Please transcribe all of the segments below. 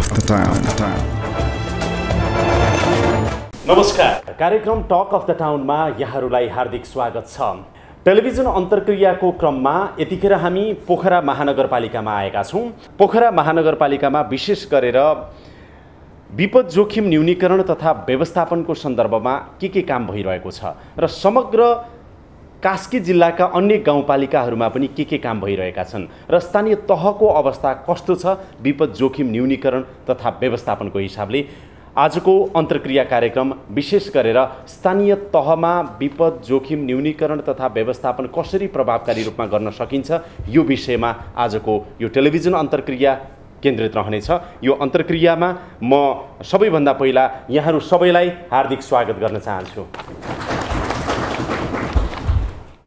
of the Town. नमस्कार, कार्यक्रम talk of the टाउनमा यहाँहरूलाई हार्दिक स्वागत छ। टेलिभिजन अन्तर्क्रियाको क्रममा यतिखेर हामी पोखरा महानगरपालिकामा आएका छौँ। पोखरा महानगरपालिकामा विशेष गरेर विपद जोखिम न्यूनीकरण तथा व्यवस्थापनको सन्दर्भमा के काम भइरहेको छ र समग्र कास्की जिल्लाका अन्य गाउँपालिकाहरूमा पनि के काम भइरहेका छन् र स्थानीय तहको अवस्था कस्तो छ विपद जोखिम न्यूनीकरण तथा व्यवस्थापनको हिसाबले आजको अन्तर्क्रिया कार्यक्रम विशेष गरेर स्थानीय तहमा विपद जोखिम न्यूनीकरण तथा व्यवस्थापन कसरी प्रभावकारी रूपमा गर्न सकिन्छ यो विषयमा आजको यो टेलिभिजन अन्तर्क्रिया केन्द्रित रहनेछ। यो अन्तर्क्रियामा म सबैभन्दा पहिला यहाँहरू सबैलाई हार्दिक स्वागत गर्न चाहन्छु।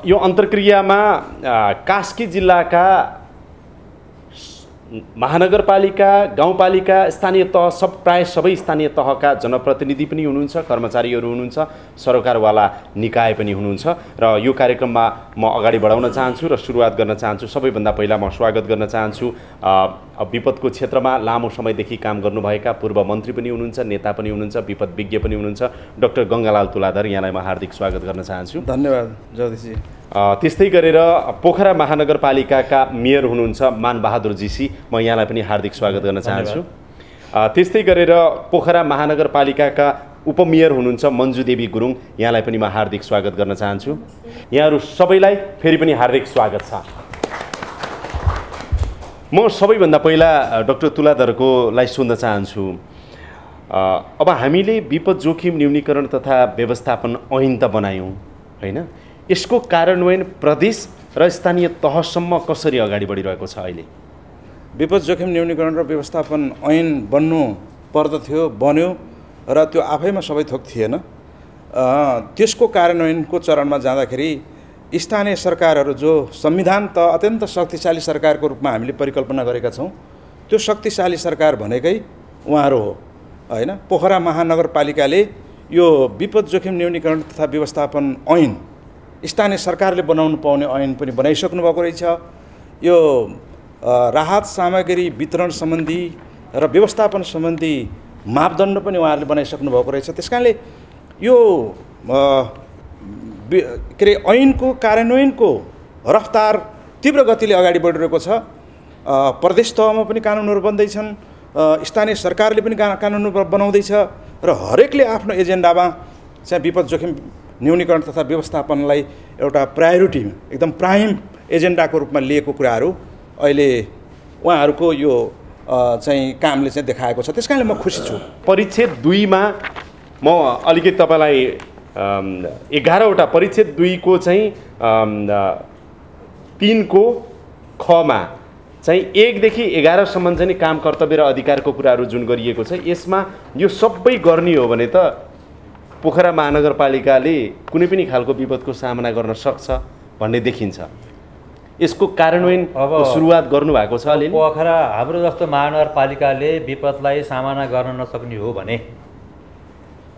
यो अन्तर्क्रियामा कास्की जिल्लाका महानगरपालिका, गाउँपालिका, स्थानीय तह प्राय सबै स्थानीय तहका जनप्रतिनिधि पनि हुनुहुन्छ, कर्मचारीहरू हुनुहुन्छ, सरकारवाला निकाय पनि हुनुहुन्छ र यो कार्यक्रममा म अगाडि बढाउन चाहन्छु र सुरुवात गर्न चाहन्छु। सबैभन्दा पहिला म स्वागत गर्न चाहन्छु विपदको क्षेत्रमा लामो समयदेखि काम गर्नुभएका पूर्व मन्त्री पनि हुनुहुन्छ, नेता पनि हुनुहुन्छ, विपद विज्ञ पनि हुनुहुन्छ, डाक्टर गङ्गालाल तुलाधर, यहाँलाई म हार्दिक स्वागत गर्न चाहन्छु। धन्यवाद जगदीशजी। त्यस्तै गरेर पोखरा महानगरपालिकाका मेयर हुनुहुन्छ मानबहादुर जीसी, म यहाँलाई पनि हार्दिक स्वागत गर्न चाहन्छु। त्यस्तै गरेर पोखरा महानगरपालिकाका उपमेयर हुनुहुन्छ मन्जुदेवी गुरुङ, यहाँलाई पनि म हार्दिक स्वागत गर्न चाहन्छु। यहाँहरू सबैलाई फेरि पनि हार्दिक स्वागत छ। म सबैभन्दा पहिला डाक्टर तुलाधरकोलाई सोध्न चाहन्छु, अब हामीले विपद जोखिम न्यूनीकरण तथा व्यवस्थापन ऐन त बनायौँ होइन, यसको कार्यान्वयन प्रदेश र स्थानीय तहसम्म कसरी अगाडि बढिरहेको छ? अहिले विपद जोखिम न्यूनीकरण र व्यवस्थापन ऐन बन्नु पर्दथ्यो, बन्यो र त्यो आफैमा सबै थोक थिएन। त्यसको कार्यान्वयनको चरणमा जाँदाखेरि स्थानीय सरकारहरू जो संविधान त अत्यन्त शक्तिशाली सरकारको रूपमा हामीले परिकल्पना गरेका छौँ, त्यो शक्तिशाली सरकार भनेकै उहाँहरू हो होइन। पोखरा महानगरपालिकाले यो विपद जोखिम न्यूनीकरण तथा व्यवस्थापन ऐन स्थानीय सरकारले बनाउनु पाउने ऐन पनि बनाइसक्नु भएको रहेछ। यो राहत सामग्री वितरण सम्बन्धी र व्यवस्थापन सम्बन्धी मापदण्ड पनि उहाँहरूले बनाइसक्नु भएको रहेछ। त्यस कारणले यो के अरे ऐनको कार्यान्वयनको रफ्तार तीव्र गतिले अगाडि बढिरहेको छ। प्रदेश तहमा पनि कानुनहरू बन्दैछन्, स्थानीय सरकारले पनि कानुनहरू बनाउँदैछ र हरेकले आफ्नो एजेन्डामा चाहिँ विपद जोखिम न्यूनीकरण तथा व्यवस्थापनलाई एउटा प्रायोरिटी, एकदम प्राइम एजेन्डाको रूपमा लिएको कुराहरू अहिले उहाँहरूको यो चाहिँ कामले चाहिँ देखाएको छ। त्यस कारणले म खुसी छु। परिच्छेद 2 मा म अलिकति तपाईँलाई 11वटा परिच्छेद 2 को चाहिँ 3 को ख मा चाहिँ 1 देखि 11 सम्म चाहिँ काम कर्तव्य र अधिकारको कुराहरू जुन गरिएको छ, यसमा यो सबै गर्ने हो भने त पोखरा महानगरपालिकाले कुनै पनि खालको विपदको सामना गर्न सक्छ भन्ने देखिन्छ। यसको कार्यान्वयन सुरुवात गर्नुभएको छ अलिअलि। पोखरा हाम्रो जस्तो महानगरपालिकाले विपदलाई सामना गर्न नसक्ने हो भने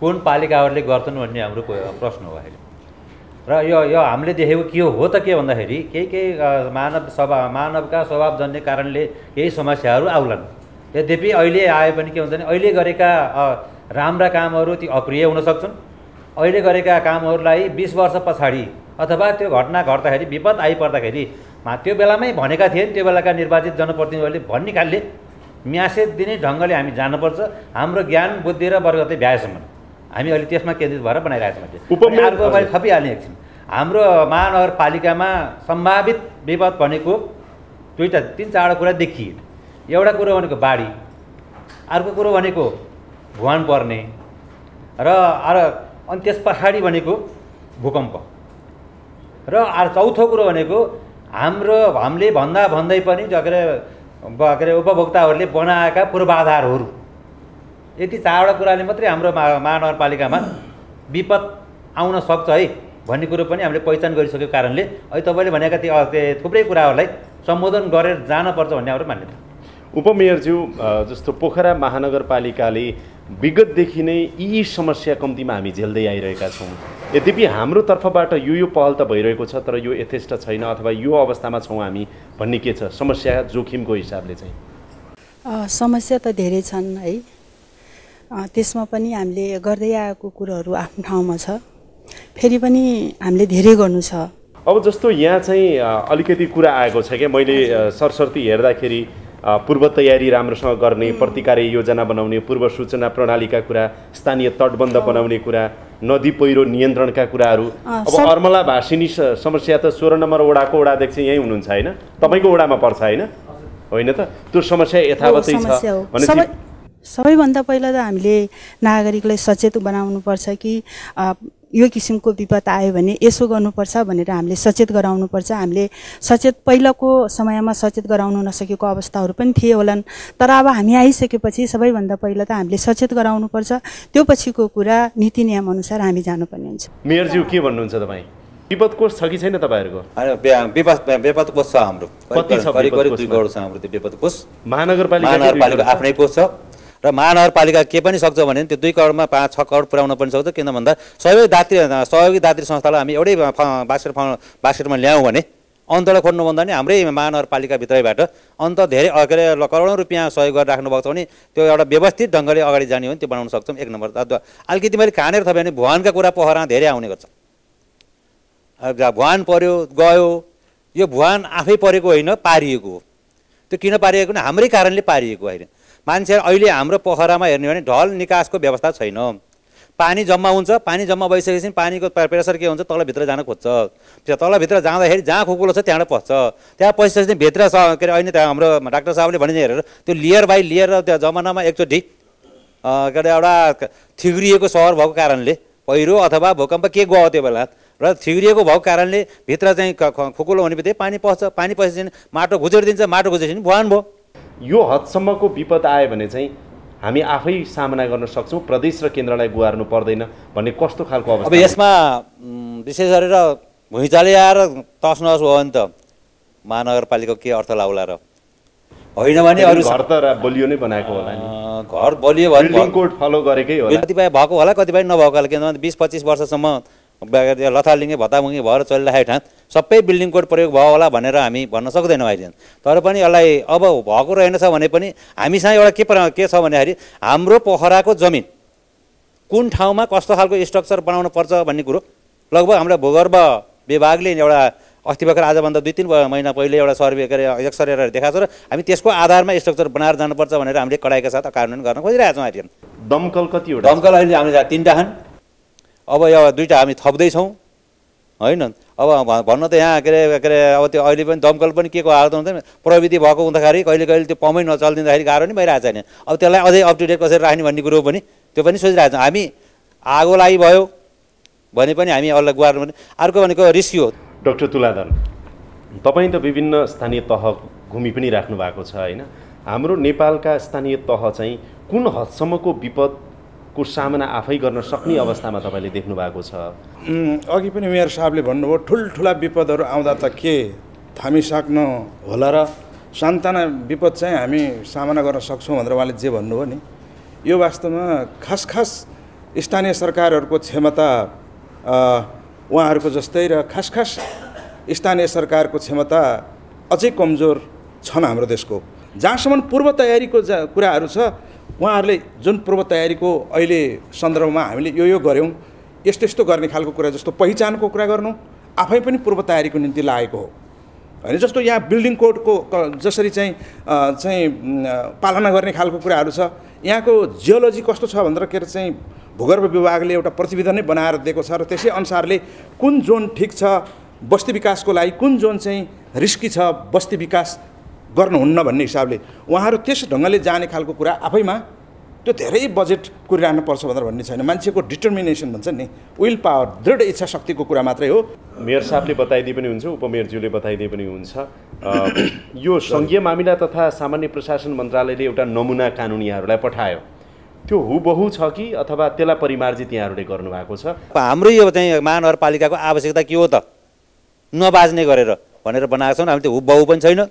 कुन पालिकाहरूले गर्छन् भन्ने हाम्रो प्रश्न हो अहिले। र यो हामीले देखेको के हो त के भन्दाखेरि केही मानवका स्वभावजन्य कारणले केही समस्याहरू आउलान्। यद्यपि अहिले आए पनि के हुन्छ भने अहिले गरेका राम्रा कामहरू ती अप्रिय हुन सक्छन्। अहिले गरेका कामहरूलाई 20 वर्ष पछाडि अथवा त्यो घटना घट्दाखेरि विपद आइपर्दाखेरि त्यो बेलामै भनेका थिए, त्यो बेलाका निर्वाचित जनप्रतिनिधिहरूले भन्निकालले म्यासेज दिने ढङ्गले हामी जानुपर्छ। हाम्रो ज्ञान बुद्धि र वर्गते भ्याएसम्म हामी अहिले त्यसमा केन्द्रित भएर बनाइरहेको छौँ। अर्को मैले थपिहाल्ने एकछिन, हाम्रो महानगरपालिकामा सम्भावित विपद भनेको 3-4 कुरा देखिए। एउटा कुरो भनेको बाढी, अर्को कुरो भनेको भुवान पर्ने र अनि त्यस पछाडि भनेको भूकम्प र चौथो कुरो भनेको हामीले भन्दै पनि के अरे उपभोक्ताहरूले बनाएका पूर्वाधारहरू। यति 4वटा कुराले मात्रै हाम्रो महानगरपालिकामा विपद आउन सक्छ है भन्ने कुरो पनि हामीले पहिचान गरिसकेको कारणले अहिले तपाईँले भनेका ती थुप्रै कुराहरूलाई सम्बोधन गरेर जानुपर्छ भन्ने हाम्रो मान्यता। उपमेयरज्यू, जस्तो पोखरा महानगरपालिकाले विगतदेखि नै यी समस्या कम्तीमा हामी झेल्दै आइरहेका छौँ। यद्यपि हाम्रो तर्फबाट यो पहल त भइरहेको छ, तर यो यथेष्ट छैन अथवा यो अवस्थामा छौँ हामी भन्ने के छ समस्या जोखिमको हिसाबले चाहिँ? समस्या त धेरै छन् है। त्यसमा पनि हामीले गर्दै आएको कुरोहरू आफ्नो ठाउँमा छ, फेरि पनि हामीले धेरै गर्नु छ। अब जस्तो यहाँ चाहिँ अलिकति कुरा आएको छ क्या, मैले सरसर्ती हेर्दाखेरि पूर्व तयारी राम्रोसँग गर्ने, प्रतिकार योजना बनाउने, पूर्व सूचना प्रणालीका कुरा, स्थानीय तटबन्ध बनाउने कुरा, नदी पहिरो नियन्त्रणका कुराहरू। अब अर्मला भाषिनी समस्या त 16 नम्बर वडाको वडाध्यक्ष यहीँ हुनुहुन्छ होइन, तपाईँको वडामा पर्छ होइन त? त्यो समस्या यथावतै छ। सबैभन्दा पहिला त हामीले नागरिकलाई सचेत बनाउनुपर्छ कि यो किसिमको विपद आयो भने यसो गर्नुपर्छ भनेर हामीले सचेत गराउनुपर्छ। हामीले सचेत पहिलाको समयमा सचेत गराउन नसकेको अवस्थाहरू पनि थिए होलान्, तर अब हामी आइसकेपछि सबैभन्दा पहिला त हामीले सचेत गराउनुपर्छ। त्यो पछिको कुरा नीति नियम अनुसार हामी जानुपर्ने हुन्छ। मेयरज्यू के भन्नुहुन्छ तपाईँ? विपद कोष छ कि छैन तपाईँहरूको? विपद कोष छ हाम्रो, करिब 2 करोड छ हाम्रो त्यो विपद कोष। महानगरपालिका आफ्नै कोष छ र महानगरपालिका के पनि सक्छ भने त्यो 2 करोडमा 5-6 करोड पुर्याउन पनि सक्छ। किन भन्दा सहयोगी दात्री संस्थालाई हामी एउटै बास्केटमा ल्यायौँ भने अन्तलाई खोज्नु भन्दा नि हाम्रै महानगरपालिकाभित्रैबाट अन्त धेरै करोडौँ रुपियाँ सहयोग गरेर राख्नुभएको छ भने त्यो एउटा व्यवस्थित ढङ्गले अगाडि जाने हो भने त्यो बनाउन सक्छौँ। 1 नम्बर। अलिकति मैले खानेर थपेँ भने भुवानका कुरा पोखरामा धेरै आउने गर्छ। भुवान पर्यो गयो, यो भुवान आफै परेको होइन, पारिएको हो। त्यो किन पारिएको भने हाम्रै कारणले पारिएको होइन। मान्छेहरू अहिले हाम्रो पोखरामा हेर्ने भने ढल निकासको व्यवस्था छैन। पानी जम्मा हुन्छ, पानी जम्मा भइसकेपछि पानीको प्रेसर के हुन्छ, तलभित्र जान खोज्छ। तलभित्र जाँदाखेरि जहाँ खुकुलो छ त्यहाँबाट पस्छ। त्यहाँ पसिसकेपछि भित्र के अरे अहिले त्यहाँ हाम्रो डाक्टर साहबले भने हेरेर त्यो लेयर बाई लेयर त्यो जमानामा एकचोटि के अरे एउटा थिग्रिएको सहर भएको कारणले पहिरो अथवा भूकम्प के गयो त्यो बेला र थिग्रिएको भएको कारणले भित्र चाहिँ खुकुलो हुने बित्तिकै पानी पस्छ। पानी पसेपछि माटो घुचेर दिन्छ, माटो घुचेपछि भुवान भयो। यो हदसम्मको विपद आयो भने चाहिँ हामी आफै सामना गर्न सक्छौँ, प्रदेश र केन्द्रलाई गुहार्नु पर्दैन भन्ने कस्तो खालको अवस्था? अब यसमा विशेष गरेर भुइँचालो आएर तस नस भयो भने त महानगरपालिकाको के अर्थ लाउला र? होइन भने अरू घर त बलियो नै बनाएको होला नि। घर बलियो भने बिल्डिङ कोड फलो गरेकै होला। कतिपय भएको होला, कतिपय नभएको होला। किनभने 20-25 वर्षसम्म लथालिङ्गे भत्तामुङ्गे भएर चलिरहेको ठाउँ सबै बिल्डिङ कोड प्रयोग भयो होला भनेर हामी भन्न सक्दैनौँ अहिले। तर पनि यसलाई अब भएको रहेनछ भने पनि हामीसँग एउटा के छ भन्दाखेरि हाम्रो पोखराको जमिन कुन ठाउँमा कस्तो खालको स्ट्रक्चर बनाउनु पर्छ भन्ने कुरो लगभग हाम्रो भूगर्भ विभागले एउटा अस्ति भर्खर आजभन्दा 2-3 महिना पहिले एउटा सर्वे गरेर एक्सरे देखाएको छ र हामी त्यसको आधारमा स्ट्रक्चर बनाएर जानुपर्छ भनेर हामीले कडाइका साथ कार्यान्वयन गर्न खोजिरहेछौँ अहिले। दमकल कतिवटा? दमकल अहिले हामीले 3टा छन्। अब यो 2टा हामी थप्दैछौँ होइन। अब भन्न त यहाँ के अरे अब त्यो अहिले पनि दमकल पनि के को हालत हुन्छ, प्रविधि भएको हुँदाखेरि कहिले कहिले त्यो पम्पै नचलिदिँदाखेरि गाह्रो नै भइरहेको छैन। अब त्यसलाई अझै अप टु डेट कसरी राख्ने भन्ने कुरो पनि त्यो पनि सोचिरहेको छौँ। हामी आगो लागि भयो भने पनि हामी अरूलाई गुहार्नु भने अर्को भनेको रिस्क हो। डाक्टर तुलाधन, तपाईँ त विभिन्न स्थानीय तह घुमि पनि राख्नु भएको छ होइन। हाम्रो नेपालका स्थानीय तह चाहिँ कुन हदसम्मको विपदको सामना आफै गर्न सक्ने अवस्थामा तपाईँले देख्नु भएको छ? अघि पनि मेयर साहबले भन्नुभयो ठुल्ठुला विपदहरू आउँदा त के थामिसक्नु होला र सान्ताना विपद चाहिँ हामी सामना गर्न सक्छौँ भनेर उहाँले जे भन्नुभयो नि, यो वास्तवमा खास स्थानीय सरकारहरूको क्षमता उहाँहरूको जस्तै र खास स्थानीय सरकारको क्षमता अझै कमजोर छन् हाम्रो देशको। जहाँसम्म पूर्व तयारीको कुराहरू छ, उहाँहरूले जुन पूर्व तयारीको अहिले सन्दर्भमा हामीले यो गऱ्यौँ, यस्तो गर्ने खालको कुरा जस्तो पहिचानको कुरा गर्नु आफै पनि पूर्व तयारीको निम्ति लागेको हो होइन। जस्तो यहाँ बिल्डिङ कोडको जसरी चाहिँ पालना गर्ने खालको कुराहरू छ, यहाँको जियोलोजी कस्तो छ भनेर के अरे चाहिँ भूगर्भ विभागले एउटा प्रतिवेदन नै बनाएर दिएको छ र त्यसै अनुसारले कुन जोन ठिक छ बस्ती विकासको लागि, कुन जोन चाहिँ रिस्की छ बस्ती विकास गर्नुहुन्न भन्ने हिसाबले उहाँहरू त्यस ढङ्गले जाने खालको कुरा आफैमा त्यो धेरै बजेट कुरिरहनु पर्छ भनेर भन्ने छैन। मान्छेको डिटर्मिनेसन भन्छ नि, विल पावर, दृढ इच्छा शक्तिको कुरा मात्रै हो। मेयर साहबले बताइदिए पनि हुन्छ, उपमेयरज्यूले बताइदिए पनि हुन्छ। यो सङ्घीय मामिला तथा सामान्य प्रशासन मन्त्रालयले एउटा नमुना कानुन यहाँहरूलाई पठायो, त्यो हुबहु छ कि अथवा त्यसलाई परिमार्जित यहाँहरूले गर्नुभएको छ? हाम्रो यो चाहिँ महानगरपालिकाको आवश्यकता के हो त, नबाज्ने गरेर भनेर बनाएको छौँ। हामी त्यो हुबहु पनि छैन,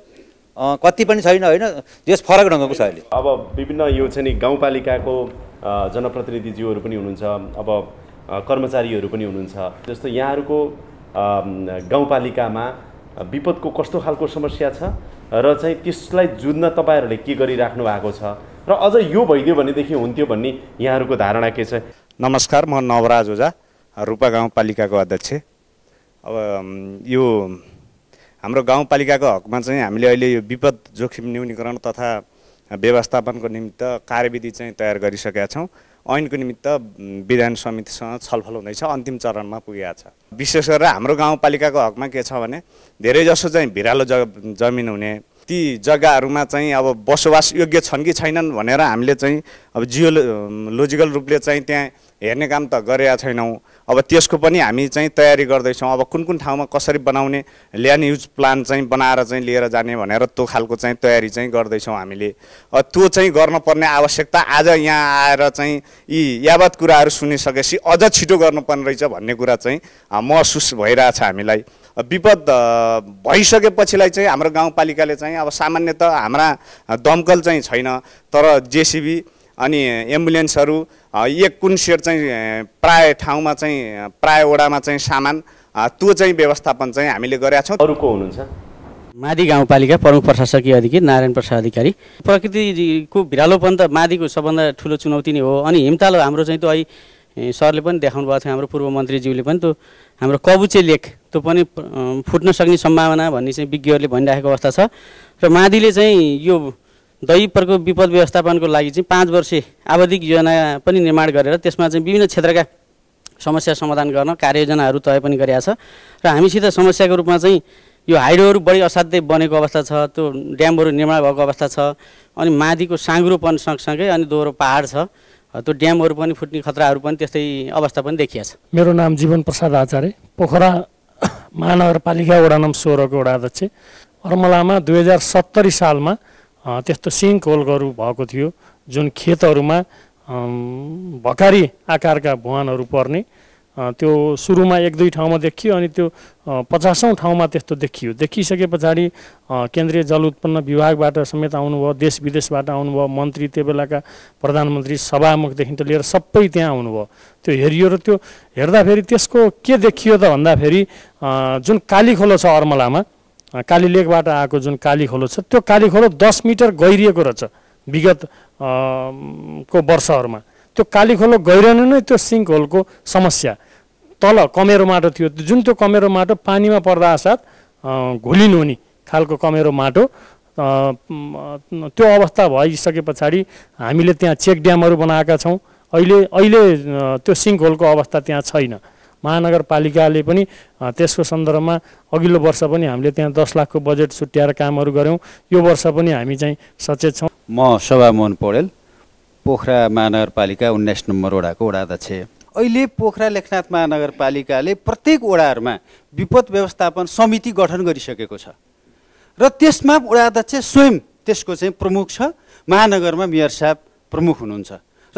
कति पनि छैन होइन, यस फरक ढङ्गको छ अहिले। अब विभिन्न यो चाहिँ नि गाउँपालिकाको जनप्रतिनिधिज्यूहरू पनि हुनुहुन्छ, अब कर्मचारीहरू पनि हुनुहुन्छ। जस्तो यहाँहरूको गाउँपालिकामा विपदको कस्तो खालको समस्या छ र चाहिँ त्यसलाई जुझ्न तपाईँहरूले के गरिराख्नु भएको छ र अझ यो भइदियो भनेदेखि हुन्थ्यो भन्ने यहाँहरूको धारणा के छ? नमस्कार, म नवराज ओझा, रूपा गाउँपालिकाको अध्यक्ष। अब यो हाम्रो गाउँपालिकाको हकमा चाहिँ हामीले अहिले यो विपद जोखिम न्यूनीकरण तथा व्यवस्थापनको निमित्त कार्यविधि चाहिँ तयार गरिसकेका छौँ। ऐनको निमित्त विधान समितिसँग छलफल हुँदैछ, अन्तिम चरणमा पुगेको छ। विशेष गरेर हाम्रो गाउँपालिकाको हकमा के छ भने धेरैजसो चाहिँ भिरालो जमिन हुने, ती जग्गाहरूमा चाहिँ अब बसोबास योग्य छन् कि छैनन् भनेर हामीले चाहिँ अब जियोलोजिकल रूपले चाहिँ त्यहाँ हेर्ने काम त गरेका छैनौँ। अब त्यसको पनि हामी चाहिँ तयारी गर्दैछौँ। अब कुन कुन ठाउँमा कसरी बनाउने ल्यान्ड युज प्लान चाहिँ बनाएर चाहिँ लिएर जाने भनेर त्यो खालको चाहिँ तयारी चाहिँ गर्दैछौँ हामीले। त्यो चाहिँ गर्नुपर्ने आवश्यकता आज यहाँ आएर चाहिँ यी यावत कुराहरू सुनिसकेपछि अझ छिटो गर्नुपर्ने रहेछ भन्ने कुरा चाहिँ महसुस भइरहेछ हामीलाई। विपद भइसकेपछिलाई चाहिँ हाम्रो गाउँपालिकाले चाहिँ अब सामान्यतः हाम्रा दमकल चाहिँ छैन, तर जेसिबी अनि एम्बुलेन्सहरू एक कुन सेट चाहिँ प्राय ठाउँमा चाहिँ प्राय वडामा चाहिँ सामान त्यो चाहिँ व्यवस्थापन चाहिँ हामीले गरेका छौँ। अरू को हुनुहुन्छ? मादी गाउँपालिका प्रमुख प्रशासकीय अधिकारी नारायण प्रसाद अधिकारी। प्रकृतिको भिरालोपन त मादीको सबभन्दा ठुलो चुनौती नै हो। अनि हिमताल हाम्रो चाहिँ त्यो अहिले सरले पनि देखाउनु भएको थियो, हाम्रो पूर्व मन्त्रीज्यूले पनि त्यो हाम्रो कबुचे लेक त्यो पनि फुट्न सक्ने सम्भावना भन्ने चाहिँ विज्ञहरूले भनिराखेको अवस्था छ। र मादीले चाहिँ यो दैप्रको विपद व्यवस्थापनको लागि चाहिँ 5 वर्षे आवधिक योजना पनि निर्माण गरेर त्यसमा चाहिँ विभिन्न क्षेत्रका समस्या समाधान गर्न कार्ययोजनाहरू तय पनि गरेका छ। र हामीसित समस्याको रूपमा चाहिँ यो हाइड्रोहरू बढी असाध्यै बनेको अवस्था छ, त्यो ड्यामहरू निर्माण भएको अवस्था छ। अनि मादीको साँग्रोपन सँगसँगै अनि दोहोरो पहाड छ, त्यो ड्यामहरू पनि फुट्ने खतराहरू पनि त्यस्तै अवस्था पनि देखिया छ। मेरो नाम जीवन प्रसाद आचार्य, पोखरा महानगरपालिका वडा नम्बर 16 को वडा अध्यक्ष। अर्मलामा 2070 सालमा त्यस्तो सिङ्क होलहरू भएको थियो, जुन खेतहरूमा भकारी आकारका भुवानहरू पर्ने। त्यो सुरुमा 1-2 ठाउँमा देखियो, अनि त्यो 50औं ठाउँमा त्यस्तो देखियो। देखिसके पछाडि केन्द्रीय जल उत्पन्न विभागबाट समेत आउनुभयो, देश विदेशबाट आउनुभयो, मन्त्री त्यो बेलाका प्रधानमन्त्री सभामुखदेखि त लिएर सबै त्यहाँ आउनुभयो। त्यो हेरियो र त्यो हेर्दाखेरि त्यसको के देखियो त भन्दाखेरि जुन काली खोलो छ अर्मलामा, काली लेकबाट आएको जुन काली खोलो छ, त्यो काली खोलो 10 मिटर गहिरिएको रहेछ विगत को वर्षहरूमा। त्यो काली खोलो गहिरनु नै त्यो सिङ्क होलको समस्या। तल कमेरो माटो थियो, जुन त्यो कमेरो माटो पानीमा पर्दा साथ घुलिन हुने खालको कमेरो माटो, त्यो अवस्था भइसके पछाडि हामीले त्यहाँ चेक ड्यामहरू बनाएका छौँ। अहिले त्यो सिङ्क होलको अवस्था त्यहाँ छैन। महानगरपालिकाले पनि त्यसको सन्दर्भमा अघिल्लो वर्ष पनि हामीले त्यहाँ 10 लाखको बजेट छुट्याएर कामहरू गऱ्यौँ। यो वर्ष पनि हामी चाहिँ सचेत छौँ। म शोभामोहन पौडेल, पोखरा महानगरपालिका 19 नम्बर वडाको वडा अध्यक्ष। अहिले पोखरा लेखनाथ महानगरपालिकाले प्रत्येक वडाहरूमा विपद व्यवस्थापन समिति गठन गरिसकेको छ र त्यसमा वडा अध्यक्ष स्वयं त्यसको चाहिँ प्रमुख छ। महानगरमा मेयर साहब प्रमुख हुनुहुन्छ र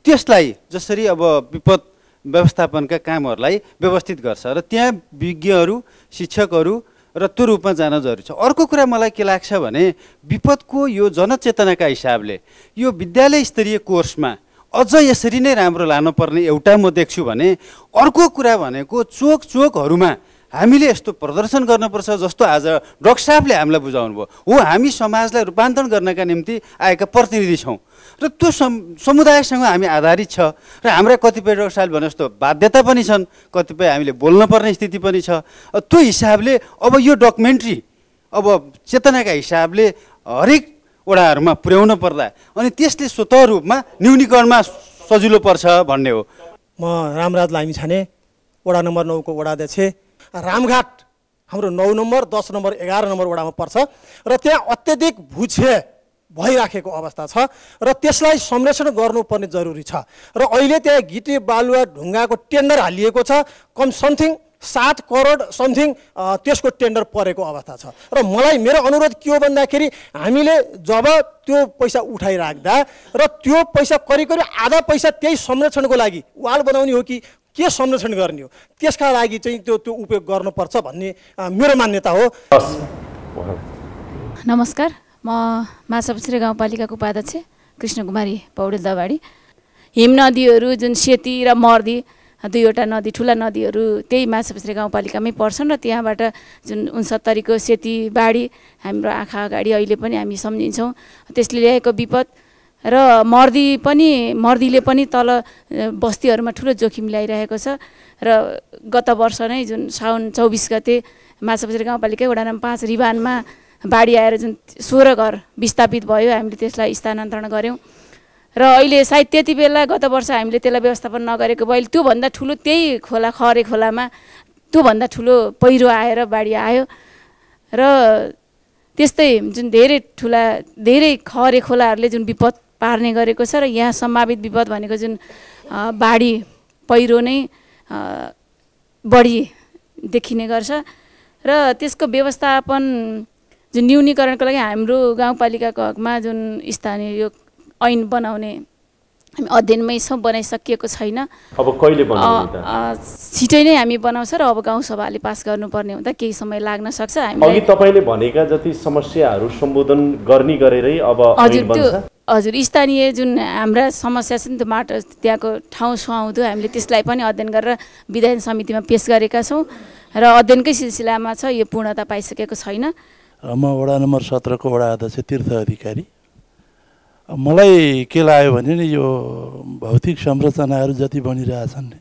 त्यसलाई जसरी अब विपद व्यवस्थापनका कामहरूलाई व्यवस्थित गर्छ र त्यहाँ विज्ञहरू, शिक्षकहरू र त्यो रूपमा जान जरुरी छ। अर्को कुरा मलाई के लाग्छ भने विपदको यो जनचेतनाका हिसाबले यो विद्यालय स्तरीय कोर्समा अझ यसरी नै राम्रो लानुपर्ने एउटा म देख्छु भने, अर्को कुरा भनेको चोकहरूमा हामीले यस्तो प्रदर्शन गर्नुपर्छ जस्तो आज डाक्टर साहबले हामीलाई बुझाउनु भयो। हो, हामी समाजलाई रूपान्तरण गर्नका निम्ति आएका प्रतिनिधि छौँ र त्यो समुदायसँग हामी आधारित छ र हाम्रा कतिपय डाक्टर साहबले भने जस्तो बाध्यता पनि छन्, कतिपय हामीले बोल्न पर्ने स्थिति पनि छ। त्यो हिसाबले अब यो डकुमेन्ट्री अब चेतनाका हिसाबले हरेक वडाहरूमा पुर्याउन पर्दा अनि त्यसले स्वतः रूपमा न्यूनीकरणमा सजिलो पर्छ भन्ने हो। म रामराज लामिछाने, वडा नम्बर 9 को वडा अध्यक्ष। रामघाट हाम्रो 9 नम्बर, 10 नम्बर, 11 नम्बर वडामा पर्छ र त्यहाँ अत्यधिक भूक्षय भइराखेको अवस्था छ र त्यसलाई संरक्षण गर्नुपर्ने जरुरी छ। र अहिले त्यहाँ गिटी बालुवा ढुङ्गाको टेन्डर हालिएको छ, कम समथिङ 7 करोड समथिङ त्यसको टेन्डर परेको अवस्था छ। र मेरो अनुरोध के हो भन्दाखेरि हामीले जब त्यो पैसा उठाइराख्दा र त्यो पैसा करिब आधा पैसा त्यही संरक्षणको लागि वाल बनाउने हो कि के संरक्षण गर्ने हो, त्यसका लागि चाहिँ त्यो उपयोग गर्नुपर्छ भन्ने मेरो मान्यता हो। नमस्कार, म माछापुछ्रे गाउँपालिकाको उपाध्यक्ष कृष्णकुमारी पौडेल दवाडी। हिम नदीहरू जुन सेती र मर्दी दुईवटा नदी ठुला नदीहरू त्यही माछापुच्छ्रे गाउँपालिकामै पर्छन् र त्यहाँबाट जुन 69को सेतीबाडी हाम्रो आँखा अगाडि अहिले पनि हामी सम्झिन्छौँ। त्यसले ल्याएको विपद र मर्दीले पनि तल बस्तीहरूमा ठुलो जोखिम ल्याइरहेको छ। र गत वर्ष नै जुन साउन 24 गते माछापुच्छ्रे गाउँपालिका वडा नम्बर 5 रिबानमा बाढी आएर जुन 16 घर विस्थापित भयो, हामीले त्यसलाई स्थानान्तरण गऱ्यौँ। र अहिले सायद त्यति बेला गत वर्ष हामीले त्यसलाई व्यवस्थापन नगरेको भए त्योभन्दा ठुलो त्यही खोला खरे खोलामा त्योभन्दा ठुलो पहिरो आएर बाढी आयो। र त्यस्तै जुन धेरै खरे खोलाहरूले जुन विपद पार्ने गरेको छ। र यहाँ सम्भावित विपद भनेको जुन बाढी पहिरो नै बढी देखिने गर्छ। र त्यसको व्यवस्थापन जुन न्यूनीकरणको लागि हाम्रो गाउँपालिकाको हकमा जुन स्थानीय यो ऐन बनाउने हामी अध्ययनमै छौँ, बनाइसकिएको छैन। अब कहिले बनाउने त? छिटै नै हामी बनाउँछ र अब गाउँसभाले पास गर्नुपर्ने हुँदा केही समय लाग्न सक्छ। अघि तपाईँले भनेका जति समस्याहरू सम्बोधन गर्ने गरेरै अब ऐन बन्छ? हजुर, स्थानीय जुन हाम्रा समस्या छ नि त्यो माटो त्यहाँको ठाउँ सुहाउँदो हामीले त्यसलाई पनि अध्ययन गरेर विधायन समितिमा पेश गरेका छौँ र अध्ययनकै सिलसिलामा छ, यो पूर्णता पाइसकेको छैन। म वडा नम्बर 17 को वडा अध्यक्ष तीर्थ अधिकारी। मलाई के लाग्यो भने नि यो भौतिक संरचनाहरू जति बनिरहेछन् नि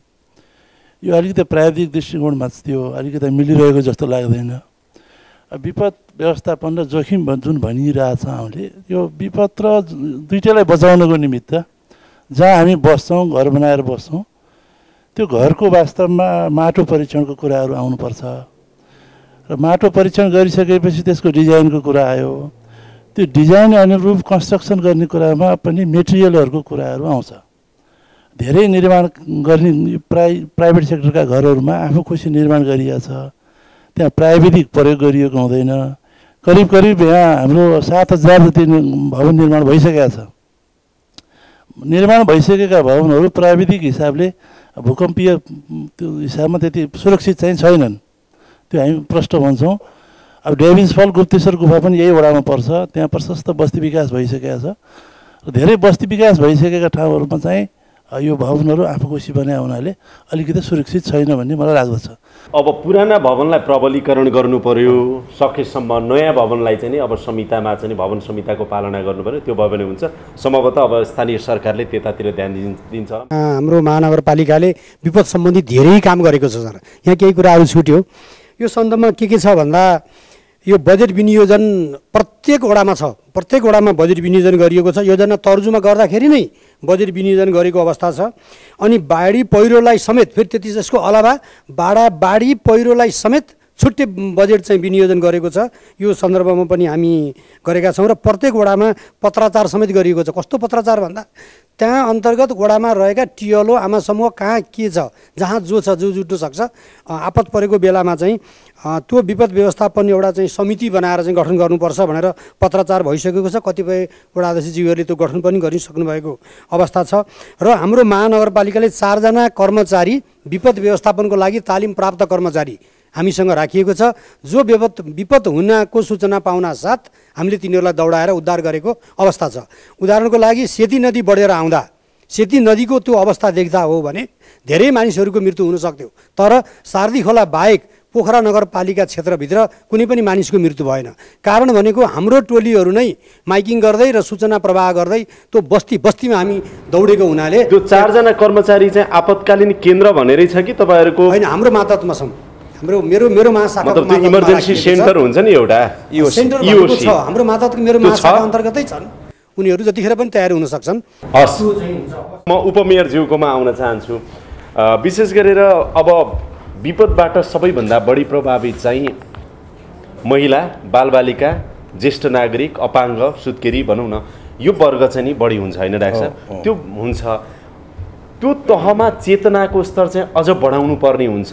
यो अलिकति प्राविधिक दृष्टिकोणमा त्यो अलिकति मिलिरहेको जस्तो लाग्दैन। विपद व्यवस्थापन र जोखिम जुन भनिरहेछ हामीले यो विपद र दुईटैलाई बचाउनको निमित्त जहाँ हामी बस्छौँ, घर बनाएर बस्छौँ, त्यो घरको वास्तवमा माटो परीक्षणको कुराहरू आउनुपर्छ। र माटो परीक्षण गरिसकेपछि त्यसको डिजाइनको कुरा आयो। त्यो डिजाइन अनुरूप कन्स्ट्रक्सन गर्ने कुरामा पनि मेटेरियलहरूको कुराहरू आउँछ। धेरै निर्माण गर्ने प्राइभेट सेक्टरका घरहरूमा आफू खुसी निर्माण गरिएको छ, त्यहाँ प्राविधिक प्रयोग गरिएको हुँदैन। करिब यहाँ हाम्रो 7000 जति भवन निर्माण भइसकेका छ। निर्माण भइसकेका भवनहरू प्राविधिक हिसाबले भूकम्पीय त्यो हिसाबमा त्यति सुरक्षित चाहिँ छैनन्, त्यो हामी प्रष्ट भन्छौँ। अब डेभिन्स फल गुप्तेश्वर गुफा पनि यही वडामा पर्छ, त्यहाँ प्रशस्त बस्ती विकास भइसकेको छ। र धेरै बस्ती विकास भइसकेका ठाउँहरूमा चाहिँ यो भवनहरू आफू खुसी बनाए हुनाले अलिकति सुरक्षित छैन भन्ने मलाई लाग्दछ। अब पुराना भवनलाई प्रबलीकरण गर्नु पर्यो, सकेसम्म नयाँ भवनलाई चाहिँ नि अब संहितामा चाहिँ भवन संहिताको पालना गर्नु पर्यो, त्यो भयो भने हुन्छ। सम्भवतः अब स्थानीय सरकारले त्यतातिर ध्यान दिन्छ। हाम्रो महानगरपालिकाले विपद सम्बन्धी धेरै काम गरेको छ सर। यहाँ केही कुराहरू छुट्यो। यो सन्दर्भमा के छ भन्दा यो बजेट विनियोजन प्रत्येक वडामा छ, प्रत्येक वडामा बजेट विनियोजन गरिएको छ। योजना तर्जुमा गर्दाखेरि नै बजेट विनियोजन गरेको अवस्था छ। अनि बाढी पहिरोलाई समेत फेरि त्यति जसको अलावा बाढी पहिरोलाई समेत छुट्टै बजेट चाहिँ विनियोजन गरेको छ। यो सन्दर्भमा पनि हामी गरेका छौँ। र प्रत्येक वडामा पत्राचार समेत गरिएको छ। कस्तो पत्राचार भन्दा त्यहाँ अन्तर्गत वडामा रहेका टिएलओ आमा समूह कहाँ के छ, जहाँ जो जुट्न सक्छ, आपत परेको बेलामा चाहिँ त्यो विपद व्यवस्थापन एउटा चाहिँ समिति बनाएर चाहिँ गठन गर्नुपर्छ भनेर पत्राचार भइसकेको छ। कतिपय वडा अध्यक्षज्यूहरूले त्यो गठन पनि गरिसक्नु भएको अवस्था छ। र हाम्रो महानगरपालिकाले 4 जना कर्मचारी विपद व्यवस्थापनको लागि तालिम प्राप्त कर्मचारी हामीसँग राखिएको छ, जो विपद हुनको सूचना पाउना साथ हामीले तिनीहरूलाई दौडाएर उद्धार गरेको अवस्था छ। उदाहरणको लागि सेती नदी बढेर आउँदा सेती नदीको त्यो अवस्था देख्दा हो भने धेरै मानिसहरूको मृत्यु हुन सक्थ्यो, तर सार्दी खोला बाहेक पोखरा नगरपालिका क्षेत्रभित्र कुनै पनि मानिसको मृत्यु भएन। कारण भनेको हाम्रो टोलीहरू नै माइकिङ गर्दै र सूचना प्रवाह गर्दै त्यो बस्तीमा हामी दौडेको हुनाले त्यो 4 जना कर्मचारी चाहिँ आपतकालीन केन्द्र भनेरै छ कि तपाईहरुको? हैन, हाम्रो मातहतमा छन्। मेरो महाशाखाको इमर्जेन्सी सेन्टर हुन्छ नि एउटा इओसी छ, हाम्रो मातहतको मेरो महाशाखा अन्तर्गतै छन्। उनीहरू जतिखेर पनि तयार हुन सक्छन्। हस्, म उपमेयरज्यूकोमा आउन चाहन्छु। विशेष गरेर अब विपदबाट सबैभन्दा बढी प्रभावित चाहिँ महिला, बालबालिका, ज्येष्ठ नागरिक, अपाङ्ग, सुत्केरी भनौँ न, यो वर्ग चाहिँ नि बढी हुन्छ होइन डाक्टर साहब? त्यो हुन्छ। त्यो तहमा चेतनाको स्तर चाहिँ अझ बढाउनु पर्ने हुन्छ।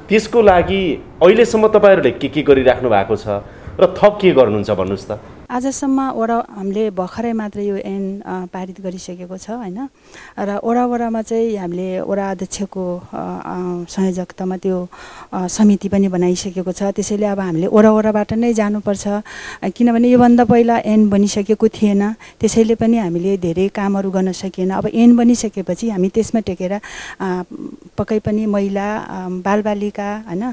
त्यसको लागि अहिलेसम्म तपाईँहरूले के गरिराख्नु भएको छ र थप के गर्नुहुन्छ भन्नुहोस् त? आजसम्म वडा हामीले भर्खरै मात्र यो ऐन पारित गरिसकेको छ होइन र वडामा चाहिँ हामीले वडा अध्यक्षको संयोजकतामा त्यो समिति पनि बनाइसकेको छ। त्यसैले अब हामीले वडाबाट नै जानुपर्छ किनभने योभन्दा पहिला ऐन बनिसकेको थिएन, त्यसैले पनि हामीले धेरै कामहरू गर्न सकिएन। अब ऐन बनिसकेपछि हामी त्यसमा टेकेर पक्कै पनि महिला बालबालिका होइन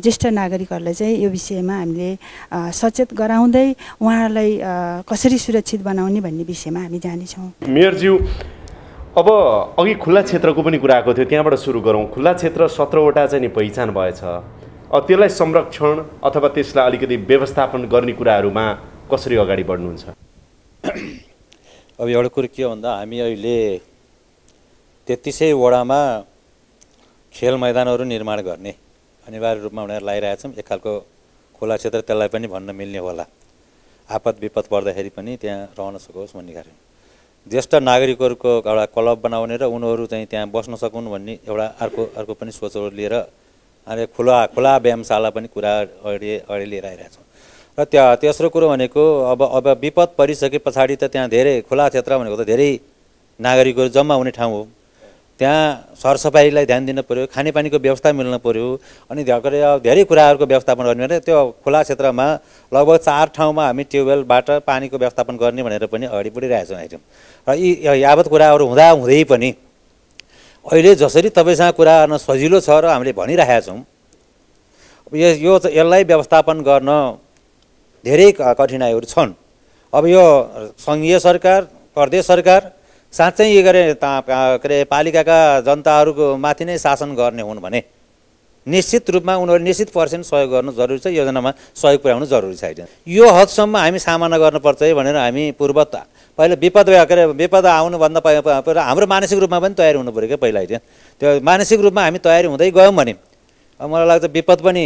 ज्येष्ठ नागरिकहरूलाई चाहिँ यो विषयमा हामीले सचेत गराउँदै उहाँहरूलाई कसरी सुरक्षित बनाउने भन्ने विषयमा हामी जानेछौँ। मेयरज्यू, अब अघि खुल्ला क्षेत्रको पनि कुरा आएको थियो, त्यहाँबाट सुरु गरौँ। खुल्ला क्षेत्र 17वटा चाहिँ नि पहिचान भएछ, त्यसलाई संरक्षण अथवा त्यसलाई अलिकति व्यवस्थापन गर्ने कुराहरूमा कसरी अगाडि बढ्नुहुन्छ? अब एउटा कुरो के हो भन्दा हामी अहिले 33 वडामा खेल मैदानहरू निर्माण गर्ने अनिवार्य रूपमा उनीहरू लगाइरहेछौँ। एक खालको खुला क्षेत्र त्यसलाई पनि भन्न मिल्ने होला, आपद विपद पर्दाखेरि पनि त्यहाँ रहन सकोस् भन्ने कारण। ज्येष्ठ नागरिकहरूको एउटा क्लब बनाउने र उनीहरू चाहिँ त्यहाँ बस्न सकुन् भन्ने एउटा अर्को पनि सोचहरू लिएर अहिले खुला व्यायामशाला पनि कुरा अगाडि लिएर आइरहेछौँ। र तेस्रो कुरो भनेको अब विपद परिसके पछाडि त त्यहाँ धेरै खुला क्षेत्र भनेको त धेरै नागरिकहरू जम्मा हुने ठाउँ हो। त्यहाँ सरसफाइलाई ध्यान दिन पऱ्यो, खानेपानीको व्यवस्था मिल्न पऱ्यो, अनि धेरै कुराहरूको व्यवस्थापन गर्ने भने त्यो खुला क्षेत्रमा लगभग 4 ठाउँमा हामी ट्युबवेलबाट पानीको व्यवस्थापन गर्ने भनेर पनि अगाडि बढिरहेछौँ आइटम। र यी यावत कुराहरू हुँदै पनि अहिले जसरी तपाईँसँग कुरा गर्न सजिलो छ र हामीले भनिरहेका छौँ, यसलाई व्यवस्थापन गर्न धेरै कठिनाइहरू छन्। अब यो सङ्घीय सरकार, प्रदेश सरकार साँच्चै के अरे पालिकाका जनताहरूको माथि नै शासन गर्ने हुन् भने निश्चित रूपमा उनीहरू निश्चित % सहयोग गर्नु जरुरी छ, योजनामा सहयोग पुर्याउनु जरुरी छ। यो हदसम्म हामी सामना गर्नुपर्छ है भनेर हामी पहिला विपद आउनुभन्दा पहिला हाम्रो मानसिक रूपमा पनि तयारी हुनु पऱ्यो क्या पहिला। त्यो मानसिक रूपमा हामी तयारी हुँदै गयौँ भने मलाई लाग्छ विपद पनि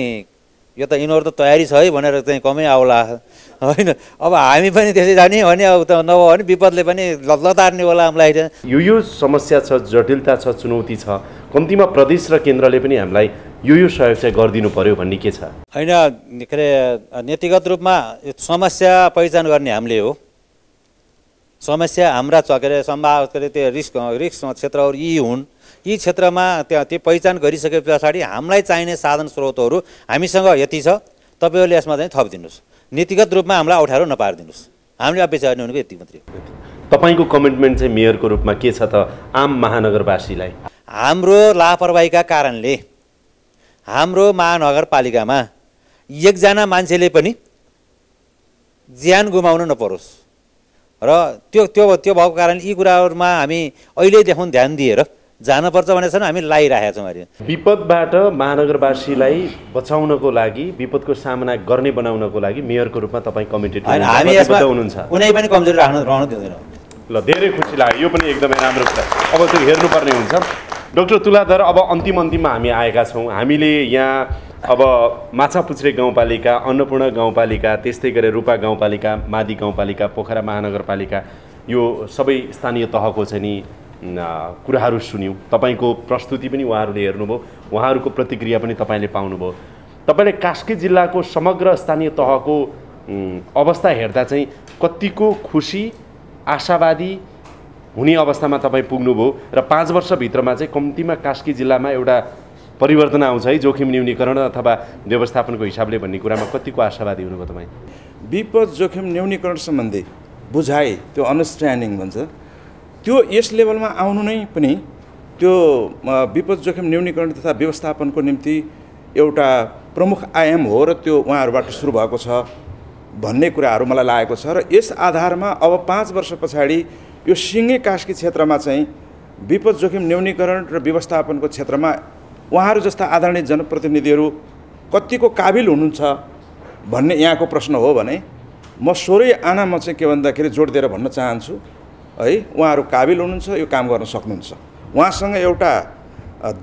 यो त यिनीहरू त तयारी छ है भनेर चाहिँ कमै आउला होइन। अब हामी पनि त्यसै जाने भने अब त नभए भने विपदले पनि लतार्ने होला हामीलाई। यो समस्या छ, जटिलता छ, चुनौती छ, कम्तीमा प्रदेश र केन्द्रले पनि हामीलाई यो सहयोग चाहिँ गरिदिनु पर्यो भन्ने के छ? होइन के अरे नीतिगत रूपमा समस्या पहिचान गर्ने हामीले हो। समस्या हाम्रा के अरे सम्भाव के अरे त्यो रिस्क क्षेत्रहरू यी हुन्, यी क्षेत्रमा त्यो पहिचान गरिसके पछाडि हामीलाई चाहिने साधन स्रोतहरू हामीसँग यति छ, तपाईँहरूले यसमा चाहिँ थपिदिनुहोस्, नीतिगत रूपमा हामीलाई अप्ठ्यारो नपारिदिनुहोस्, हामीले अपेक्षा गर्ने भनेको यति मात्रै। तपाईँको कमिटमेन्ट चाहिँ मेयरको रूपमा के छ त आम महानगरवासीलाई? हाम्रो लापरवाहीका कारणले हाम्रो महानगरपालिकामा एकजना मान्छेले पनि ज्यान गुमाउन नपरोस् र त्यो भएको कारणले यी कुराहरूमा हामी अहिलेदेखि ध्यान दिएर जानुपर्छ भनेर चाहिँ हामी लागिरहेका छौँ। अहिले विपदबाट महानगरवासीलाई बचाउनको लागि, विपदको सामना गर्ने बनाउनको लागि मेयरको रूपमा तपाईँ कमिटेड हुनुहुन्छ? कुनै पनि कमजोरी रहन दिँदैनौँ। ल, धेरै खुसी लाग्यो, यो पनि एकदमै राम्रो कुरा। अब त्यो हेर्नुपर्ने हुन्छ। डाक्टर तुलाधर, अब अन्तिममा हामी आएका छौँ। हामीले यहाँ अब माछापुच्छ्रे गाउँपालिका, अन्नपूर्ण गाउँपालिका, त्यस्तै गरी रूपा गाउँपालिका, मादी गाउँपालिका, पोखरा महानगरपालिका, यो सबै स्थानीय तहको चाहिँ नि कुराहरू सुन्यौँ। तपाईँको प्रस्तुति पनि उहाँहरूले हेर्नुभयो, उहाँहरूको प्रतिक्रिया पनि तपाईँले पाउनुभयो। तपाईँले कास्की जिल्लाको समग्र स्थानीय तहको अवस्था हेर्दा चाहिँ कतिको खुसी, आशावादी हुने अवस्थामा तपाईँ पुग्नुभयो र 5 वर्षभित्रमा चाहिँ कम्तीमा कास्की जिल्लामा एउटा परिवर्तन आउँछ है जोखिम न्यूनीकरण अथवा व्यवस्थापनको हिसाबले भन्ने कुरामा कतिको आशावादी हुनुभयो तपाईँ? विपद जोखिम न्यूनीकरण सम्बन्धी बुझाइ, त्यो अन्डरस्ट्यान्डिङ भन्छ, त्यो यस लेभलमा आउनु नै पनि त्यो विपद जोखिम न्यूनीकरण तथा व्यवस्थापनको निम्ति एउटा प्रमुख आयाम हो र त्यो उहाँहरूबाट सुरु भएको छ भन्ने कुराहरू मलाई लागेको छ। र यस आधारमा अब 5 वर्ष पछाडि यो सिङ्गे कास्की क्षेत्रमा चाहिँ विपद जोखिम न्यूनीकरण र व्यवस्थापनको क्षेत्रमा उहाँहरू जस्ता आदरणीय जनप्रतिनिधिहरू कतिको काबिल हुनुहुन्छ भन्ने यहाँको प्रश्न हो भने म 16 आनामा चाहिँ के भन्दाखेरि जोड दिएर भन्न चाहन्छु है, उहाँहरू काबिल हुनुहुन्छ, यो काम गर्न सक्नुहुन्छ। उहाँसँग एउटा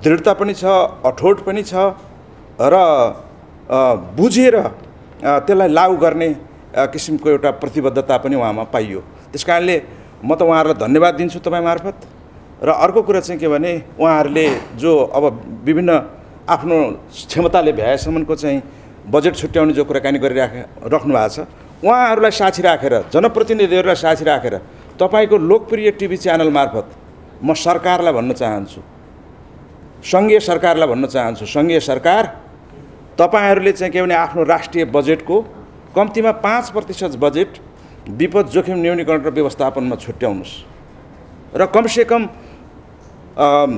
दृढता पनि छ, अठोट पनि छ र बुझेर त्यसलाई लागू गर्ने किसिमको एउटा प्रतिबद्धता पनि उहाँमा पाइयो। त्यस कारणले म त उहाँहरूलाई धन्यवाद दिन्छु तपाईँ मार्फत। र अर्को कुरा चाहिँ के भने उहाँहरूले जो अब विभिन्न आफ्नो क्षमताले भ्याएसम्मको चाहिँ बजेट छुट्याउने जो कुराकानी गरिराख्नु भएको छ, उहाँहरूलाई साक्षी राखेर, जनप्रतिनिधिहरूलाई साक्षी राखेर तपाईँको लोकप्रिय टिभी च्यानल मार्फत म सरकारलाई भन्न चाहन्छु, सङ्घीय सरकारलाई भन्न चाहन्छु, सङ्घीय सरकार तपाईँहरूले चाहिँ के भने आफ्नो राष्ट्रिय बजेटको कम्तीमा 5% बजेट विपद जोखिम न्यूनीकरण र व्यवस्थापनमा छुट्याउनुहोस् र कमसेकम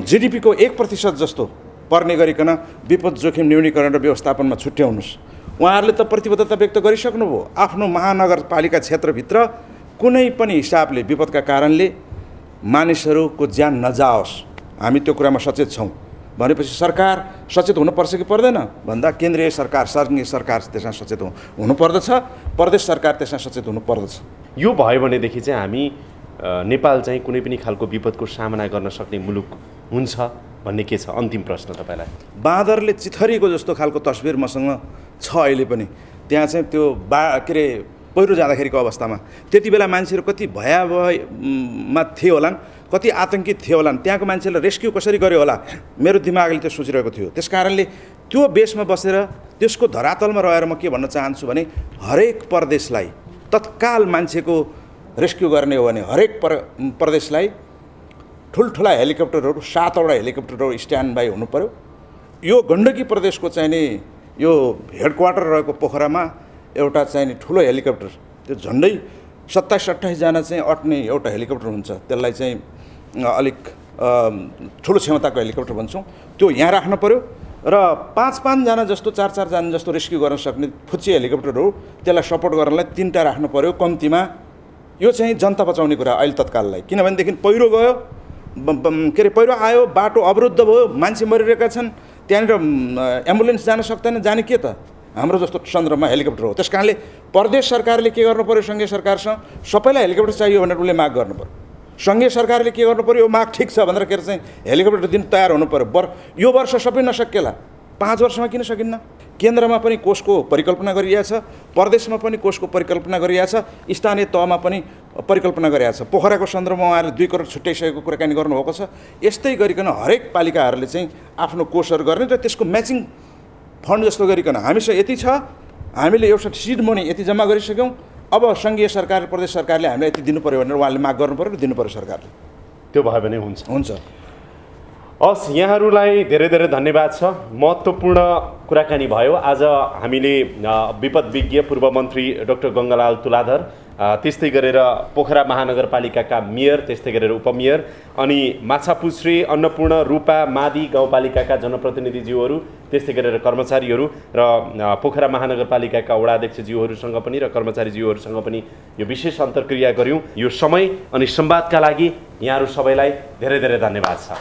जिडिपीको 1% जस्तो पर्ने गरिकन विपद जोखिम न्यूनीकरण र व्यवस्थापनमा छुट्याउनुहोस्। उहाँहरूले त प्रतिबद्धता व्यक्त गरिसक्नुभयो। आफ्नो महानगरपालिका क्षेत्रभित्र कुनै पनि हिसाबले विपदका कारणले मानिसहरूको ज्यान नजाओस्, हामी त्यो कुरामा सचेत छौँ भनेपछि सरकार सचेत हुनुपर्छ कि पर्दैन भन्दा केन्द्रीय सरकार, सङ्घीय सरकार त्यसमा सचेत हुनुपर्दछ, प्रदेश सरकार त्यसमा सचेत हुनुपर्दछ। यो भयो भनेदेखि चाहिँ हामी नेपाल चाहिँ कुनै पनि खालको विपदको सामना गर्न सक्ने मुलुक हुन्छ भन्ने के छ? अन्तिम प्रश्न तपाईँलाई। बाँदरले चिथरीको जस्तो खालको तस्बिर मसँग छ अहिले पनि। त्यहाँ चाहिँ त्यो के अरे पहिरो जाँदाखेरिको अवस्थामा त्यति बेला मान्छेहरू कति भयावहमा थिए होलान्, कति आतङ्कित थिए होलान्, त्यहाँको मान्छेलाई रेस्क्यु कसरी गर्यो होला, मेरो दिमागले त्यो सोचिरहेको थियो। त्यस कारणले त्यो बेसमा बसेर त्यसको धरातलमा रहेर म के भन्न चाहन्छु भने हरेक प्रदेशलाई तत्काल मान्छेको रेस्क्यु गर्ने हो भने हरेक प्रदेशलाई ठुल्ठुला हेलिकप्टरहरू 7वटा हेलिकप्टरहरू स्ट्यान्ड बाई हुनु पर्यो। यो गण्डकी प्रदेशको चाहिँ नि यो हेडक्वार्टर रहेको पोखरामा एउटा चाहिँ नि ठुलो हेलिकप्टर, त्यो झन्डै 27-28 जना चाहिँ अट्ने एउटा हेलिकप्टर हुन्छ, त्यसलाई चाहिँ अलिक ठुलो क्षमताको हेलिकप्टर भन्छौँ, त्यो यहाँ राख्नु पर्यो र 5-5 जना जस्तो 4-4 जना जस्तो रेस्क्यु गर्न सक्ने फुच्ची हेलिकप्टरहरू त्यसलाई सपोर्ट गर्नलाई 3टा राख्नु पर्यो कम्तीमा। यो चाहिँ जनता बचाउने कुरा अहिले तत्काललाई, किनभनेदेखि पहिरो गयो, के अरे पहिरो आयो, बाटो अवरुद्ध भयो, मान्छे मरिरहेका छन्, त्यहाँनिर एम्बुलेन्स जान सक्दैन, जाने के त हाम्रो जस्तो सन्दर्भमा हेलिकप्टर हो। त्यस कारणले प्रदेश सरकारले के गर्नु पर्यो, सङ्घीय सरकारसँग सबैलाई हेलिकप्टर चाहियो भनेर उसले माग गर्नु पर्यो। सङ्घीय सरकारले के गर्नु पर्यो, यो माग ठिक छ भनेर के अरे चाहिँ हेलिकप्टर दिन तयार हुनु पर्यो। यो वर्ष सबै नसकेला, 5 वर्षमा किन सकिन्न? केन्द्रमा पनि कोषको परिकल्पना गरिएको छ, प्रदेशमा पनि कोषको परिकल्पना गरिएको छ, स्थानीय तहमा पनि परिकल्पना गरिएको छ। पोखराको सन्दर्भमा उहाँहरूले 2 करोड छुट्याइसकेको कुराकानी गर्नुभएको छ। यस्तै गरिकन हरेक पालिकाहरूले चाहिँ आफ्नो कोषहरू गर्ने र त्यसको म्याचिङ फन्ड जस्तो गरिकन हामीसँग यति छ, हामीले एउटा सिड मनी यति जम्मा गरिसक्यौँ, अब सङ्घीय सरकार प्रदेश सरकारले हामीलाई यति दिनु पऱ्यो भनेर उहाँले माग गर्नु पऱ्यो र दिनु पऱ्यो सरकारले। त्यो भयो भने हुन्छ। हुन्छ। हस्, यहाँहरूलाई धेरै धेरै धन्यवाद छ। महत्त्वपूर्ण कुराकानी भयो। आज हामीले विपद विज्ञ पूर्व मन्त्री डाक्टर गङ्गालाल तुलाधर, त्यस्तै गरेर पोखरा महानगरपालिकाका मेयर, त्यस्तै गरेर उपमेयर, अनि माछापुच्छ्रे, अन्नपूर्ण, रूपा, मादी गाउँपालिकाका जनप्रतिनिधिज्यूहरू, त्यस्तै गरेर कर्मचारीहरू र पोखरा महानगरपालिकाका वडाध्यक्षज्यूहरूसँग पनि र कर्मचारीज्यूहरूसँग पनि यो विशेष अन्तर्क्रिया गऱ्यौँ। यो समय अनि संवादका लागि यहाँहरू सबैलाई धेरै धेरै धन्यवाद छ।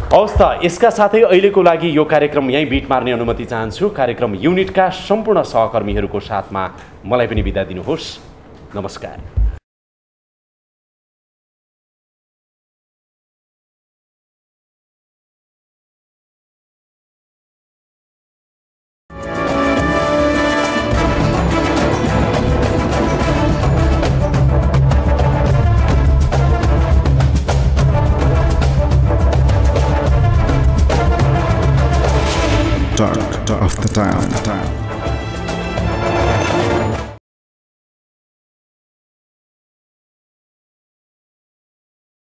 हवस् त, यसका साथै अहिलेको लागि यो कार्यक्रम यहीँ बिट मार्ने अनुमति चाहन्छु। कार्यक्रम युनिटका सम्पूर्ण सहकर्मीहरूको साथमा मलाई पनि बिदा दिनुहोस्। नमस्कार। Talk of the Town.